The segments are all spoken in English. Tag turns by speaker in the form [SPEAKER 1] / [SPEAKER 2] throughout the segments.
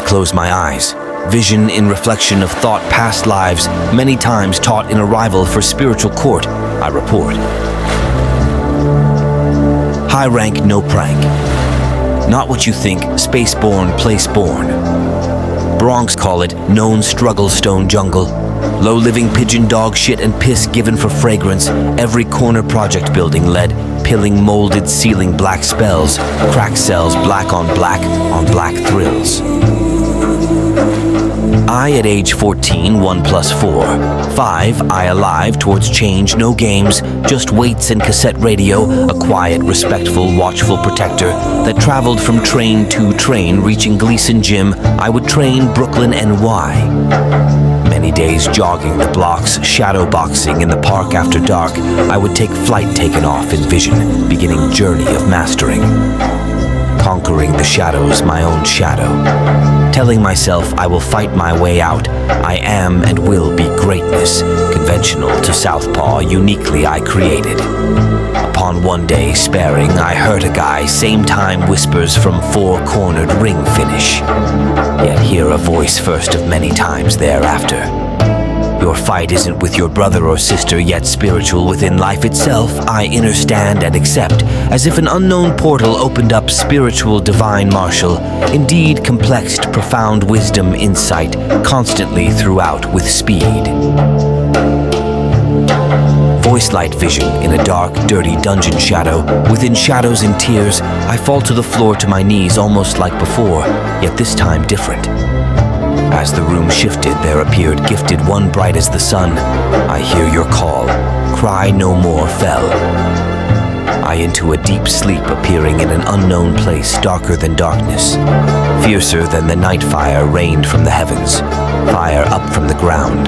[SPEAKER 1] close my eyes. Vision in reflection of thought past lives, many times taught in arrival for spiritual court, I report. High rank, no prank. Not what you think, space-born, place-born. Bronx call it known struggle stone jungle. Low-living pigeon dog shit and piss given for fragrance. Every corner project building led, pilling molded ceiling black spells. Crack cells black on black thrills. I at age 14, 1 plus 4. 5, I alive towards change, no games, just weights and cassette radio, a quiet, respectful, watchful protector that traveled from train to train, reaching Gleason Gym, I would train Brooklyn NY. Many days jogging the blocks, shadow boxing in the park after dark, I would take flight taken off in vision, beginning journey of mastering. Conquering the shadows, my own shadow. Telling myself I will fight my way out. I am and will be greatness. Conventional to southpaw, uniquely I created. Upon one day sparing, I hurt a guy, same time whispers from four-cornered ring finish. Yet hear a voice first of many times thereafter. Your fight isn't with your brother or sister, yet spiritual within life itself, I understand and accept, as if an unknown portal opened up spiritual divine martial, indeed complexed, profound wisdom, insight, constantly throughout with speed. Voice light vision in a dark, dirty dungeon shadow, within shadows and tears, I fall to the floor to my knees almost like before, yet this time different. As the room shifted, there appeared gifted one bright as the sun. I hear your call, cry no more fell. I into a deep sleep appearing in an unknown place, darker than darkness. Fiercer than the night fire rained from the heavens, fire up from the ground.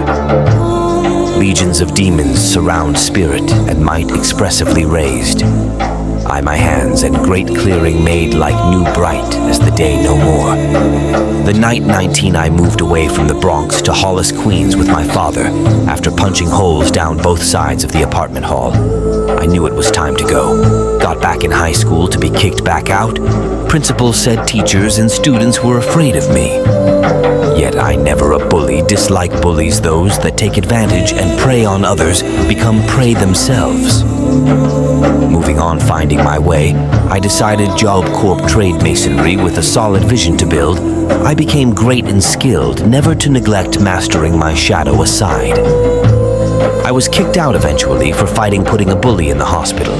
[SPEAKER 1] Legions of demons surround spirit and might expressively raised. I my hands and great clearing made like new bright as the day no more. The night 19 I moved away from the Bronx to Hollis, Queens with my father after punching holes down both sides of the apartment hall. I knew it was time to go. Got back in high school to be kicked back out. Principals said teachers and students were afraid of me. Yet I never a bully, dislike bullies, those that take advantage and prey on others, become prey themselves. Moving on, finding my way, I decided Job Corp trade masonry with a solid vision to build. I became great and skilled, never to neglect mastering my shadow aside. I was kicked out eventually for fighting putting a bully in the hospital.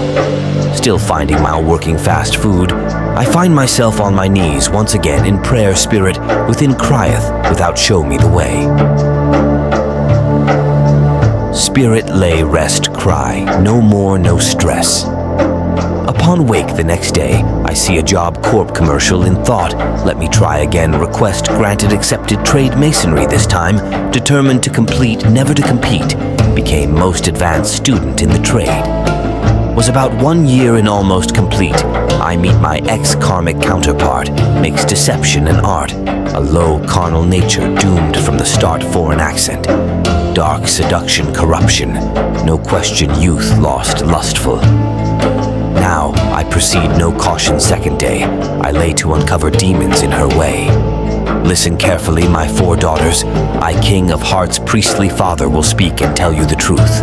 [SPEAKER 1] Still finding while working fast food, I find myself on my knees once again in prayer spirit within crieth without show me the way. Spirit lay rest cry, no more no stress. Upon wake the next day, I see a Job Corp commercial in thought, let me try again, request granted accepted trade masonry this time, determined to complete, never to compete, became most advanced student in the trade. Was about 1 year and almost complete. I meet my ex-karmic counterpart, makes deception an art, a low carnal nature doomed from the start for an accent. Dark seduction, corruption, no question youth lost lustful. Now I proceed no caution second day, I lay to uncover demons in her way. Listen carefully, my 4 daughters, I king of hearts priestly father will speak and tell you the truth.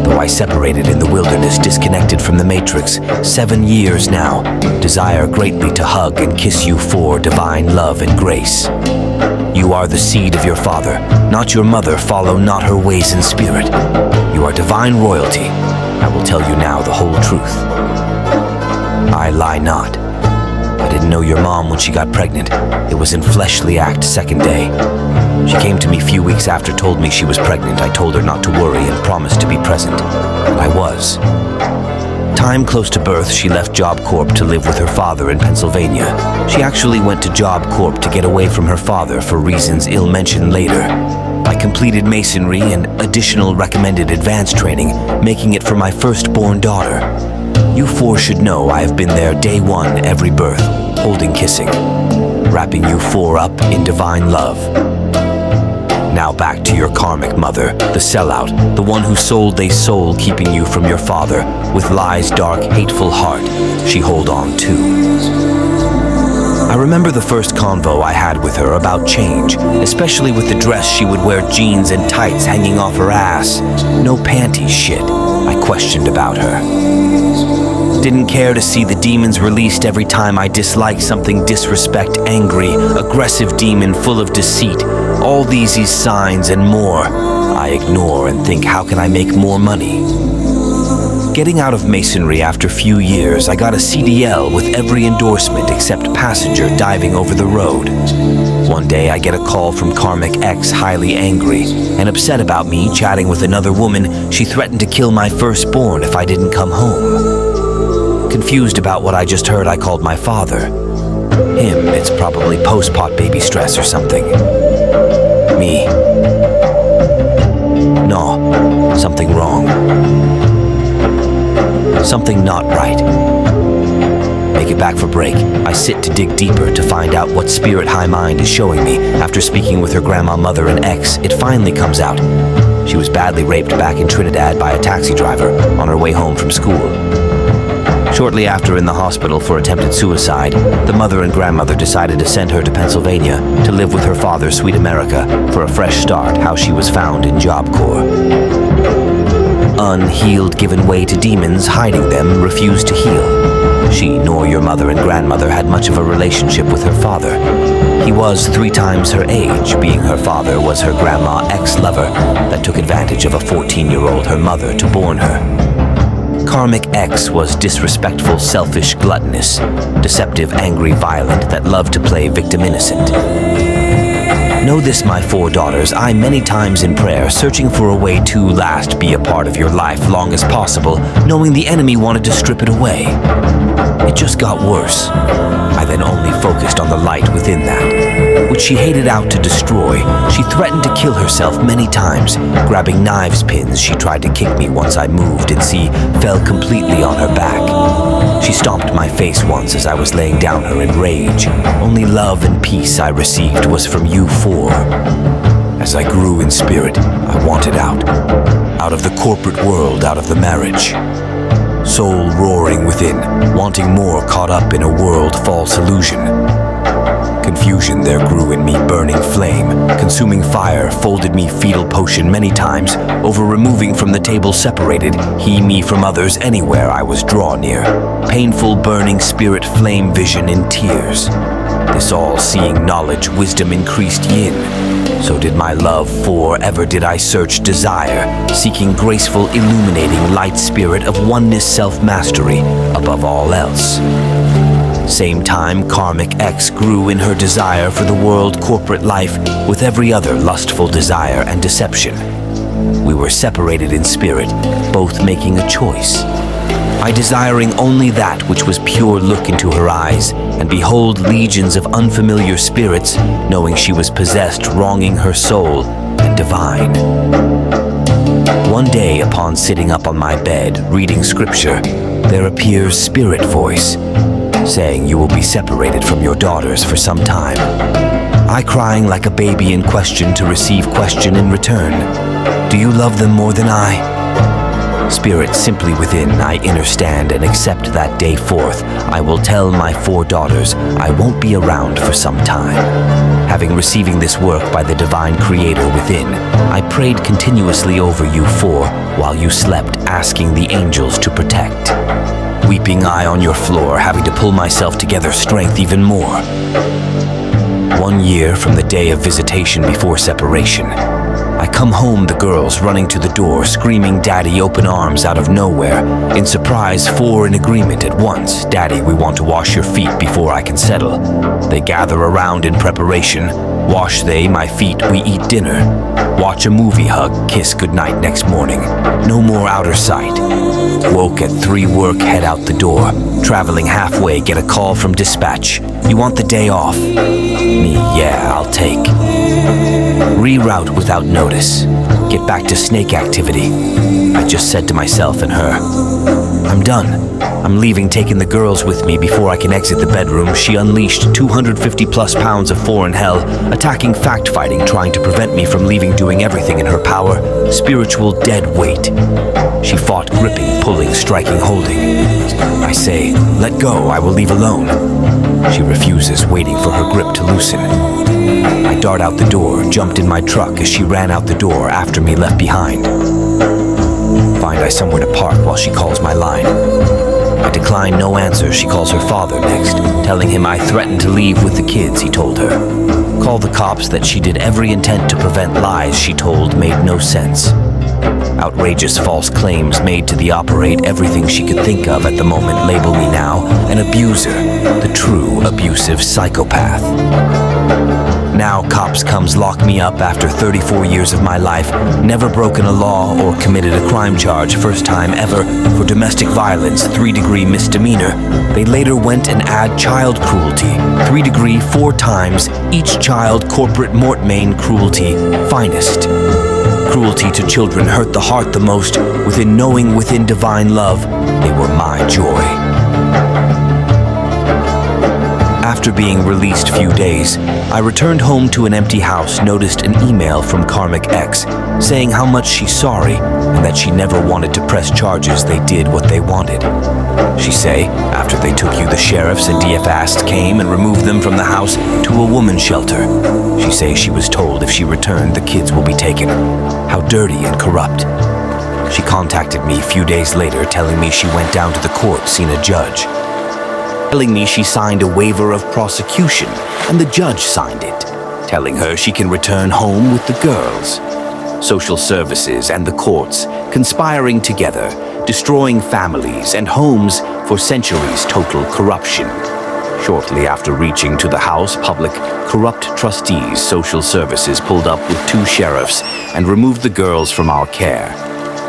[SPEAKER 1] Though I separated in the wilderness, disconnected from the matrix, 7 years now, desire greatly to hug and kiss you for divine love and grace. You are the seed of your father, not your mother, follow not her ways in spirit. You are divine royalty, I will tell you now the whole truth. I lie not. I didn't know your mom when she got pregnant. It was in fleshly act second day. She came to me a few weeks after, told me she was pregnant. I told her not to worry and promised to be present. And I was. Time close to birth, she left Job Corp to live with her father in Pennsylvania. She actually went to Job Corp to get away from her father for reasons ill-mentioned later. I completed masonry and additional recommended advanced training, making it for my firstborn daughter. You 4 should know I have been there day 1 every birth, holding kissing, wrapping you 4 up in divine love. Now back to your karmic mother, the sellout, the one who sold they soul, keeping you from your father, with lies dark, hateful heart, she hold on to. I remember the first convo I had with her about change, especially with the dress she would wear, jeans and tights hanging off her ass. No panties shit, I questioned about her. Didn't care to see the demons released every time I disliked something. Disrespect, angry, aggressive demon full of deceit. All these signs and more I ignore and think, how can I make more money? Getting out of masonry after few years, I got a CDL with every endorsement except passenger diving over the road. One day I get a call from Karmic X, highly angry and upset about me chatting with another woman. She threatened to kill my firstborn if I didn't come home. Confused about what I just heard, I called my father. Him, it's probably post-pot baby stress or something. Me. No, something wrong. Something not right. Make it back for break. I sit to dig deeper to find out what spirit high mind is showing me. After speaking with her grandma, mother, and ex, it finally comes out. She was badly raped back in Trinidad by a taxi driver on her way home from school. Shortly after, in the hospital for attempted suicide, the mother and grandmother decided to send her to Pennsylvania to live with her father, Sweet America, for a fresh start. How she was found in Job Corps. Unhealed, given way to demons, hiding them, refused to heal. She nor your mother and grandmother had much of a relationship with her father. He was 3 times her age, being her father was her grandma ex-lover that took advantage of a 14-year-old, her mother, to born her. Karmic X was disrespectful, selfish, gluttonous, deceptive, angry, violent, that loved to play victim innocent. Know this, my 4 daughters, I many times in prayer, searching for a way to last be a part of your life long as possible, knowing the enemy wanted to strip it away. It just got worse. I then only focused on the light within that, which she hated out to destroy. She threatened to kill herself many times, grabbing knives, pins. She tried to kick me once I moved, and she fell completely on her back. She stomped my face once as I was laying down her in rage. Only love and peace I received was from you 4. As I grew in spirit, I wanted out of the corporate world, out of the marriage. Soul roaring within, wanting more, caught up in a world false illusion. Confusion there grew in me, burning flame, consuming fire, folded me fetal potion many times, over removing from the table separated, he me from others anywhere I was draw near. Painful burning spirit flame vision in tears. This all-seeing knowledge, wisdom increased yin. So did my love, for ever did I search desire, seeking graceful, illuminating light spirit of oneness, self-mastery, above all else. Same time, Karmic X grew in her desire for the world corporate life with every other lustful desire and deception. We were separated in spirit, both making a choice. I desiring only that which was pure, look into her eyes, and behold legions of unfamiliar spirits, knowing she was possessed, wronging her soul and divine. One day, upon sitting up on my bed, reading scripture, there appears spirit voice, saying you will be separated from your daughters for some time. I crying like a baby in question to receive question in return. Do you love them more than I? Spirit simply within, I understand and accept that day forth. I will tell my 4 daughters I won't be around for some time. Having receiving this work by the divine creator within, I prayed continuously over you 4 while you slept, asking the angels to protect. Weeping I on your floor, having to pull myself together, strength even more. 1 year from the day of visitation before separation. I come home, the girls running to the door, screaming, Daddy, open arms, out of nowhere. In surprise, 4 in agreement at once. Daddy, we want to wash your feet before I can settle. They gather around in preparation. Wash they my feet, we eat dinner. Watch a movie, hug, kiss goodnight next morning. No more outer sight. Woke at 3 work, head out the door. Traveling halfway, get a call from dispatch. You want the day off? Me, yeah, I'll take. Reroute without notice. Get back to snake activity. I just said to myself and her, I'm done. I'm leaving, taking the girls with me. Before I can exit the bedroom, she unleashed 250 plus pounds of foreign hell, attacking, fact-fighting, trying to prevent me from leaving, doing everything in her power. Spiritual dead weight. She fought, gripping, pulling, striking, holding. I say, let go, I will leave alone. She refuses, waiting for her grip to loosen. I dart out the door, jumped in my truck as she ran out the door after me left behind. Find I somewhere to park while she calls my line. I decline no answer. She calls her father next, telling him I threatened to leave with the kids, he told her. Call the cops that she did every intent to prevent lies she told made no sense. Outrageous false claims made to the operate everything she could think of at the moment label me now an abuser, the true abusive psychopath. Now cops comes lock me up after 34 years of my life, never broken a law or committed a crime charge, first time ever for domestic violence, 3-degree misdemeanor. They later went and add child cruelty, 3-degree 4 times, each child corporate mortmain cruelty, finest. Cruelty to children hurt the heart the most, within knowing within divine love, they were my joy. After being released few days, I returned home to an empty house, noticed an email from Karmic X saying how much she's sorry and that she never wanted to press charges. They did what they wanted. She say, after they took you, the sheriffs and DFAST came and removed them from the house to a woman's shelter. She say she was told if she returned, the kids will be taken. How dirty and corrupt. She contacted me a few days later, telling me she went down to the court, seen a judge. Telling me she signed a waiver of prosecution, and the judge signed it, telling her she can return home with the girls. Social services and the courts conspiring together, destroying families and homes for centuries' total corruption. Shortly after reaching to the house, public corrupt trustees, social services pulled up with 2 sheriffs and removed the girls from our care.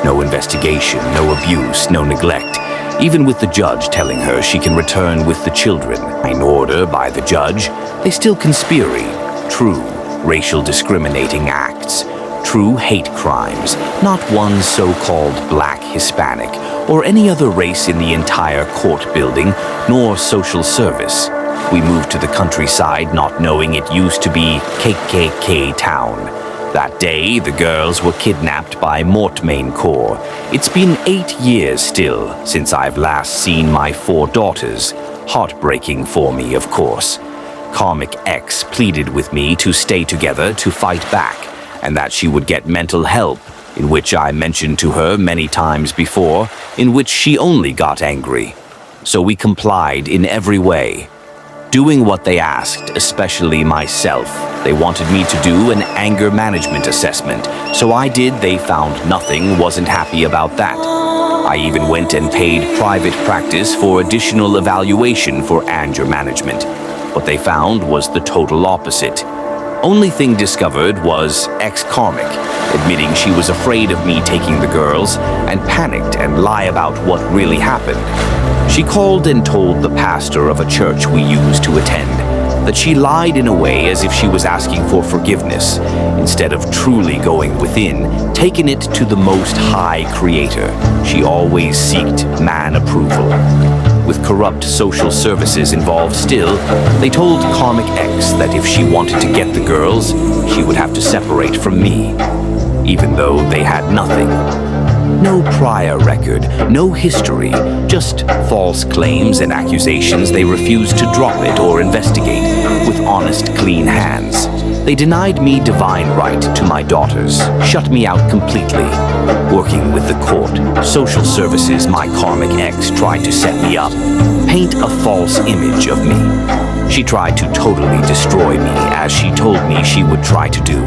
[SPEAKER 1] No investigation, no abuse, no neglect. Even with the judge telling her she can return with the children. In order by the judge, they still conspire. True racial discriminating acts. True hate crimes. Not one so-called black, Hispanic, or any other race in the entire court building, nor social service. We moved to the countryside not knowing it used to be KKK town. That day, the girls were kidnapped by Mortmain Corps. It's been 8 years still since I've last seen my 4 daughters. Heartbreaking for me, of course. Karmic X pleaded with me to stay together to fight back, and that she would get mental help, in which I mentioned to her many times before, in which she only got angry. So we complied in every way. Doing what they asked, especially myself. They wanted me to do an anger management assessment, so I did. They found nothing, wasn't happy about that. I even went and paid private practice for additional evaluation for anger management. What they found was the total opposite. Only thing discovered was ex-karmic, admitting she was afraid of me taking the girls and panicked and lie about what really happened. She called and told the pastor of a church we used to attend that she lied in a way as if she was asking for forgiveness, instead of truly going within, taking it to the Most High Creator. She always sought man approval. With corrupt social services involved still, they told Karmic X that if she wanted to get the girls, she would have to separate from me, even though they had nothing. No prior record, no history, just false claims and accusations. They refused to drop it or investigate with honest, clean hands. They denied me divine right to my daughters, shut me out completely. Working with the court, social services, my Karmic X tried to set me up, paint a false image of me. She tried to totally destroy me, as she told me she would try to do.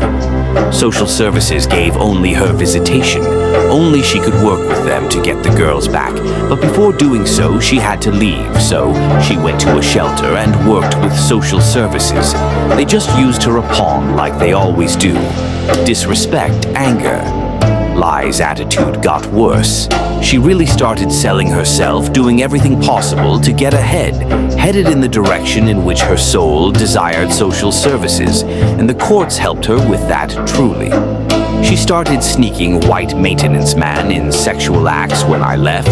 [SPEAKER 1] Social services gave only her visitation. Only she could work with them to get the girls back. But before doing so, she had to leave, so she went to a shelter and worked with social services. They just used her a pawn like they always do. Disrespect, anger. Lai's attitude got worse. She really started selling herself, doing everything possible to get ahead, headed in the direction in which her soul desired social services, and the courts helped her with that truly. She started sneaking white maintenance man in sexual acts when I left.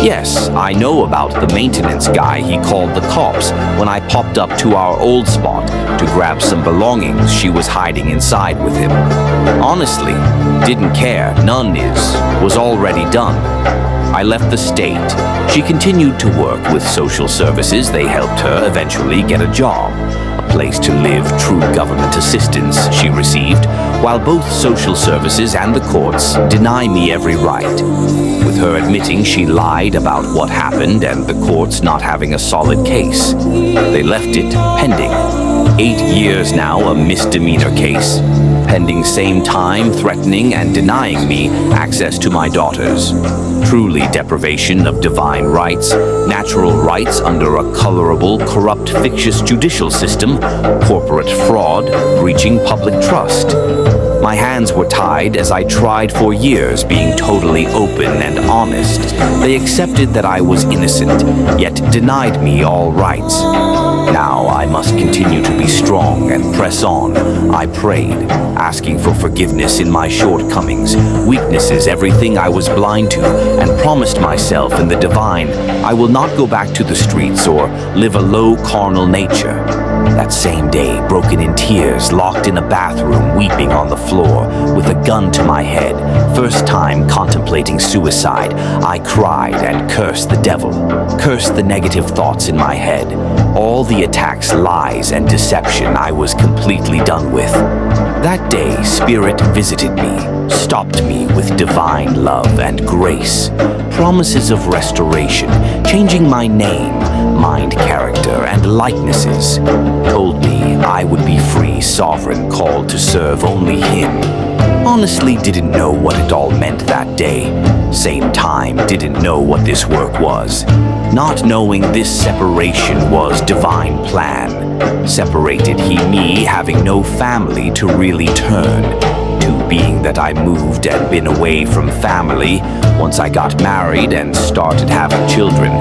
[SPEAKER 1] Yes, I know about the maintenance guy he called the cops when I popped up to our old spot to grab some belongings she was hiding inside with him. Honestly, didn't care, none was already done. I left the state. She continued to work with social services. They helped her eventually get a job, a place to live, true government assistance she received, while both social services and the courts deny me every right. With her admitting she lied about what happened and the courts not having a solid case. They left it pending. 8 years now, a misdemeanor case. Pending same time, threatening and denying me access to my daughters. Truly deprivation of divine rights, natural rights under a colorable, corrupt, fictitious judicial system, corporate fraud, breaching public trust. My hands were tied as I tried for years, being totally open and honest. They accepted that I was innocent, yet denied me all rights. Now I must continue to be strong and press on. I prayed, asking for forgiveness in my shortcomings, weaknesses, everything I was blind to, and promised myself in the divine, I will not go back to the streets or live a low carnal nature. That same day, broken in tears, locked in a bathroom, weeping on the floor, with a gun to my head, first time contemplating suicide, I cried and cursed the devil, cursed the negative thoughts in my head. All the attacks, lies, and deception I was completely done with. That day, Spirit visited me, stopped me with divine love and grace, promises of restoration, changing my name, mind, character, and likenesses, told me I would be free, sovereign, called to serve only Him. Honestly didn't know what it all meant that day. Same time, didn't know what this work was. Not knowing this separation was divine plan. Separated He me, having no family to really turn to, being that I moved and been away from family once I got married and started having children.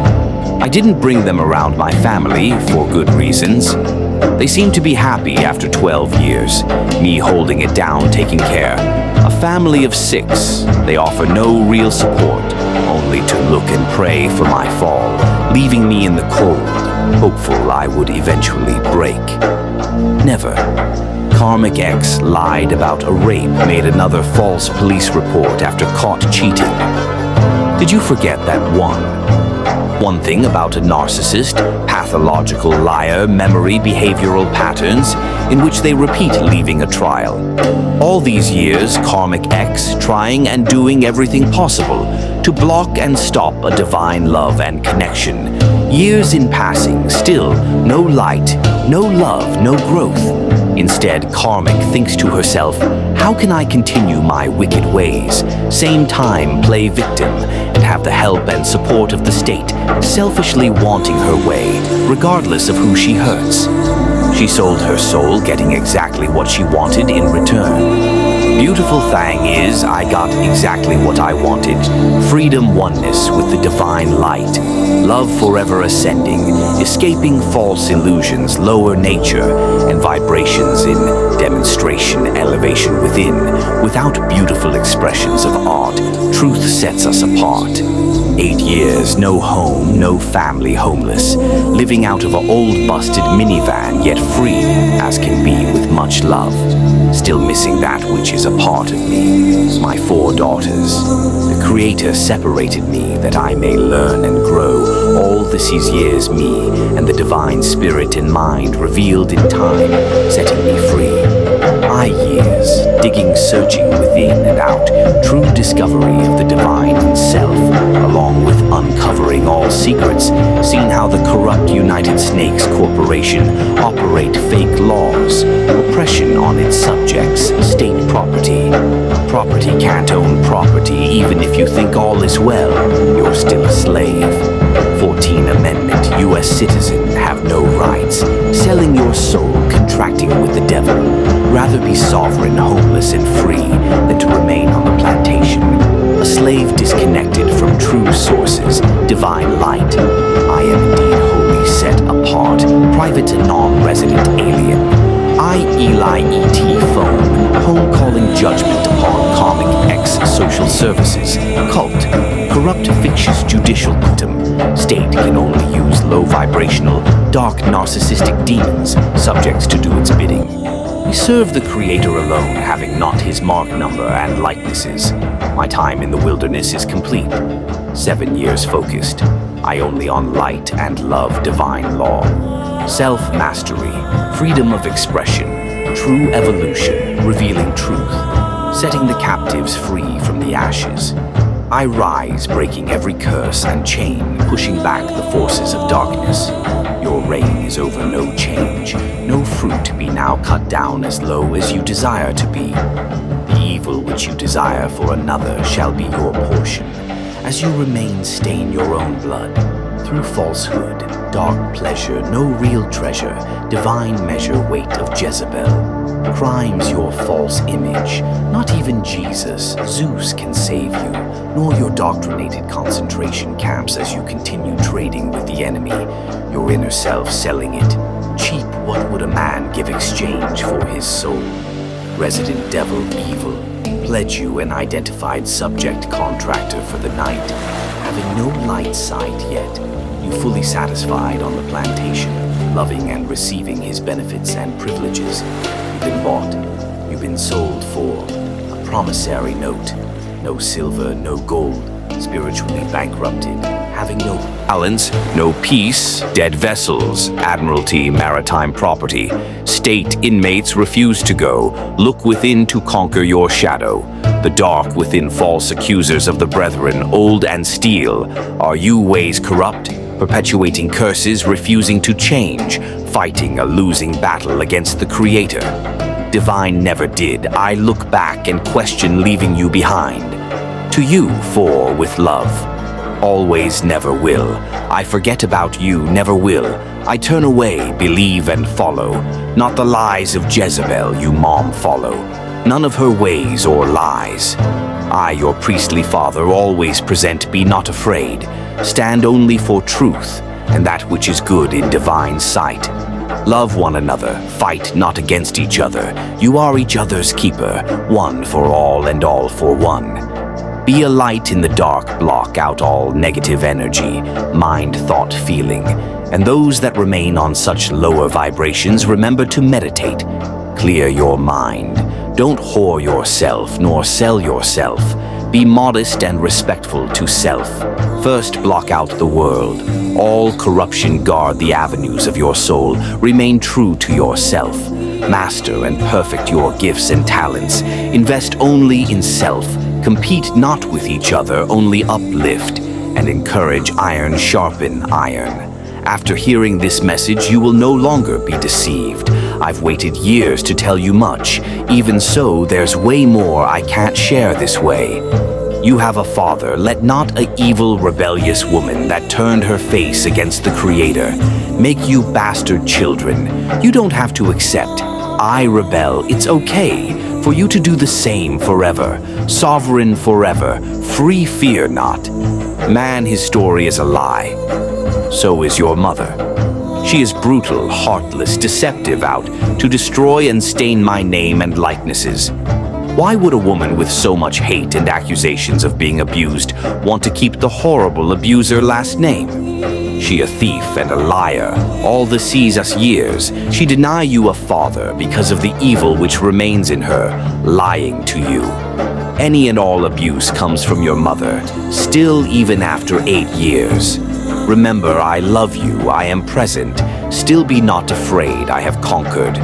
[SPEAKER 1] I didn't bring them around my family for good reasons. They seemed to be happy after 12 years, me holding it down, taking care. A family of 6, they offer no real support, only to look and pray for my fall, leaving me in the cold, hopeful I would eventually break. Never. Karmic X lied about a rape, made another false police report after caught cheating. Did you forget that one thing about a narcissist, pathological liar, memory, behavioral patterns, in which they repeat leaving a trial. All these years, Karmic X trying and doing everything possible to block and stop a divine love and connection. Years in passing, still no light, no love, no growth. Instead, Karmic thinks to herself, how can I continue my wicked ways, same time play victim, and have the help and support of the state, selfishly wanting her way, regardless of who she hurts? She sold her soul, getting exactly what she wanted in return. Beautiful thing is, I got exactly what I wanted. Freedom, oneness with the divine light. Love forever ascending, escaping false illusions, lower nature, and vibrations in demonstration, elevation within. Without beautiful expressions of art, truth sets us apart. 8 years, no home, no family, homeless, living out of an old busted minivan, yet free as can be with much love. Still missing that which is a part of me, my 4 daughters. The Creator separated me that I may learn and grow. All this is years me, and the divine spirit and mind revealed in time, setting me free. Years, digging, searching within and out, true discovery of the divine in self, along with uncovering all secrets, seeing how the corrupt United Snakes Corporation operate fake laws, oppression on its subjects, state property. Property can't own property, even if you think all is well, you're still a slave. 14th Amendment, U.S. citizen, have no rights. Selling your soul, contracting with the devil. Rather be sovereign, homeless, and free than to remain on the plantation. A slave disconnected from true sources, divine light. I am indeed wholly set apart, private and non-resident alien. Eli E.T. phone, home calling judgment upon Karmic X social services, cult, corrupt fictitious judicial victim. State can only use low vibrational, dark narcissistic demons, subjects to do its bidding. We serve the Creator alone, having not his mark number and likenesses. My time in the wilderness is complete. 7 years focused. I only on light and love divine law. Self-mastery, freedom of expression, true evolution, revealing truth, setting the captives free from the ashes. I rise, breaking every curse and chain, pushing back the forces of darkness. Your reign is over no change, no fruit be now cut down as low as you desire to be. The evil which you desire for another shall be your portion, as you remain stain your own blood. Through falsehood, dark pleasure, no real treasure, divine measure weight of Jezebel. Crimes your false image, not even Jesus, Zeus can save you, nor your doctrinated concentration camps as you continue trading with the enemy, your inner self selling it. Cheap, what would a man give exchange for his soul? Resident devil evil, pledge you an identified subject contractor for the night, having no light sight yet, you fully satisfied on the plantation, loving and receiving his benefits and privileges. You've been bought, you've been sold for a promissory note. No silver, no gold, spiritually bankrupted, having no balance, no peace, dead vessels, admiralty, maritime property. State inmates refuse to go, look within to conquer your shadow. The dark within false accusers of the brethren, old and steel. Are you ways corrupt? Perpetuating curses, refusing to change, fighting a losing battle against the Creator. Divine never did. I look back and question leaving you behind. To you, for with love. Always never will. I forget about you, never will. I turn away, believe and follow. Not the lies of Jezebel you mom follow. None of her ways or lies. I, your priestly father, always present, be not afraid. Stand only for truth, and that which is good in divine sight. Love one another, fight not against each other. You are each other's keeper, one for all and all for one. Be a light in the dark, block out all negative energy, mind, thought, feeling. And those that remain on such lower vibrations, remember to meditate. Clear your mind. Don't whore yourself, nor sell yourself. Be modest and respectful to self. First block out the world. All corruption guard the avenues of your soul. Remain true to yourself. Master and perfect your gifts and talents. Invest only in self. Compete not with each other, only uplift. And encourage iron sharpen iron. After hearing this message, you will no longer be deceived. I've waited years to tell you much. Even so, there's way more I can't share this way. You have a father. Let not a evil, rebellious woman that turned her face against the Creator make you bastard children. You don't have to accept. I rebel. It's okay for you to do the same forever. Sovereign forever. Free, fear not. Man, his story is a lie. So is your mother. She is brutal, heartless, deceptive, out to destroy and stain my name and likenesses. Why would a woman with so much hate and accusations of being abused want to keep the horrible abuser last name? She a thief and a liar, all the sees us years. She deny you a father because of the evil which remains in her, lying to you. Any and all abuse comes from your mother, still even after 8 years. Remember, I love you, I am present. Still be not afraid, I have conquered.